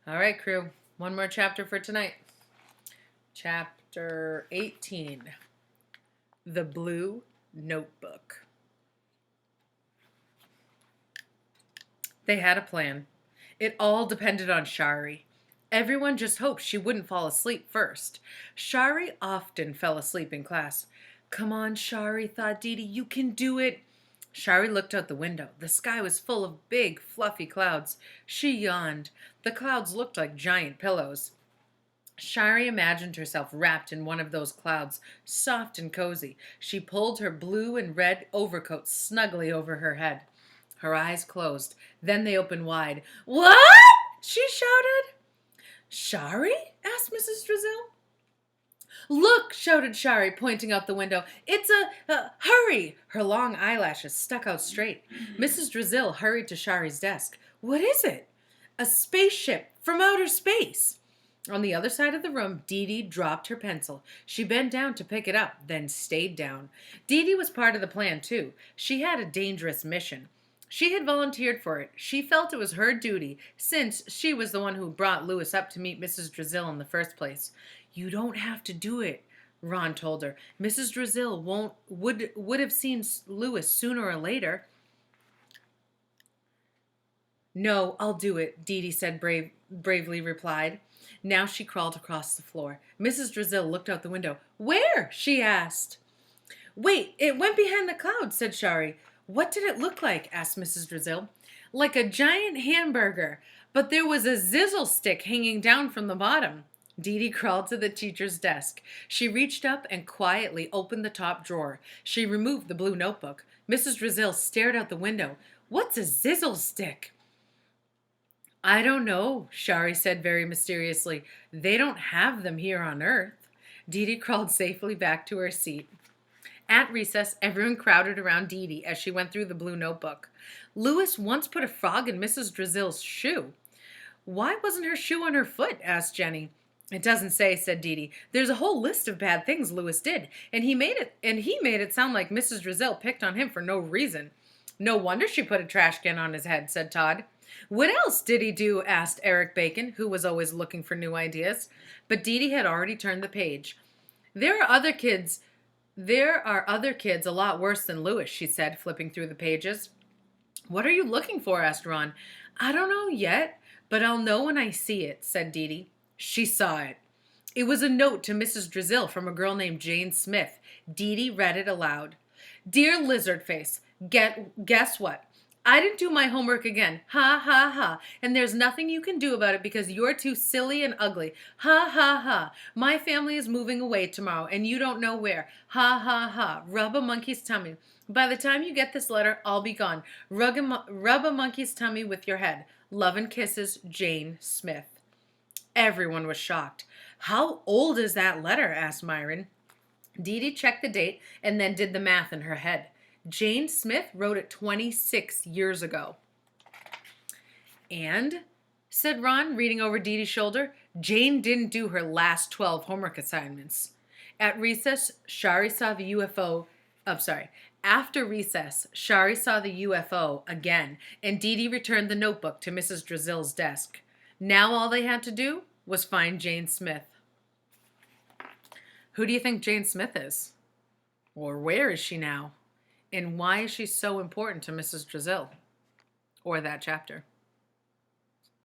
All right, crew. One more chapter for tonight. Chapter 18. The Blue Notebook. They had a plan. It all depended on Shari. Everyone just hoped she wouldn't fall asleep first. Shari often fell asleep in class. Come on, Shari, thought Dee Dee, you can do it. Shari looked out the window. The sky was full of big, fluffy clouds. She yawned. The clouds looked like giant pillows. Shari imagined herself wrapped in one of those clouds, soft and cozy. She pulled her blue and red overcoat snugly over her head. Her eyes closed. Then they opened wide. What? She shouted. Shari? Asked Mrs. Drizzle. Look, shouted Shari, pointing out the window. It's hurry! Her long eyelashes stuck out straight. Mrs. Drizzle hurried to Shari's desk. What is it? A spaceship from outer space. On the other side of the room, Dee Dee dropped her pencil. She bent down to pick it up, then stayed down. Dee Dee was part of the plan, too. She had a dangerous mission. She had volunteered for it. She felt it was her duty, since she was the one who brought Louis up to meet Mrs. Drizzle in the first place. You don't have to do it, Ron told her. Mrs. Drizzle would have seen Louis sooner or later. No, I'll do it, Dee Dee said bravely replied. Now she crawled across the floor. Mrs. Drizzle looked out the window. Where? She asked. Wait, it went behind the clouds, said Shari. What did it look like? Asked Mrs. Drizzle. Like a giant hamburger, but there was a zizzle stick hanging down from the bottom. Dee Dee crawled to the teacher's desk. She reached up and quietly opened the top drawer. She removed the blue notebook. Mrs. Drizzle stared out the window. What's a zizzle stick? I don't know, Shari said very mysteriously. They don't have them here on Earth. Dee Dee crawled safely back to her seat. At recess, everyone crowded around Dee Dee as she went through the blue notebook. Louis once put a frog in Mrs. Drizzle's shoe. Why wasn't her shoe on her foot? Asked Jenny. It doesn't say, said Dee Dee. There's a whole list of bad things Louis did, and he made it sound like Mrs. Drizzle picked on him for no reason. No wonder she put a trash can on his head, said Todd. What else did he do? Asked Eric Bacon, who was always looking for new ideas. But Dee Dee had already turned the page. There are other kids a lot worse than Louis, she said, flipping through the pages. What are you looking for? Asked Ron. I don't know yet, but I'll know when I see it, said Dee Dee. She saw it. It was a note to Mrs. Drizzle from a girl named Jane Smith. Dee Dee read it aloud. Dear Lizardface, guess what? I didn't do my homework again. Ha, ha, ha. And there's nothing you can do about it because you're too silly and ugly. Ha, ha, ha. My family is moving away tomorrow and you don't know where. Ha, ha, ha. Rub a monkey's tummy. By the time you get this letter, I'll be gone. Rub a monkey's tummy with your head. Love and kisses, Jane Smith. Everyone was shocked. How old is that letter? Asked Myron. Dee Dee checked the date and then did the math in her head. Jane Smith wrote it 26 years ago. And, said Ron, reading over Dee Dee's shoulder, Jane didn't do her last 12 homework assignments. After recess, Shari saw the UFO again, and Dee Dee returned the notebook to Mrs. Drizzle's desk. Now all they had to do was find Jane Smith. Who do you think Jane Smith is? Or where is she now? And why is she so important to Mrs. Drizzle? Or that chapter?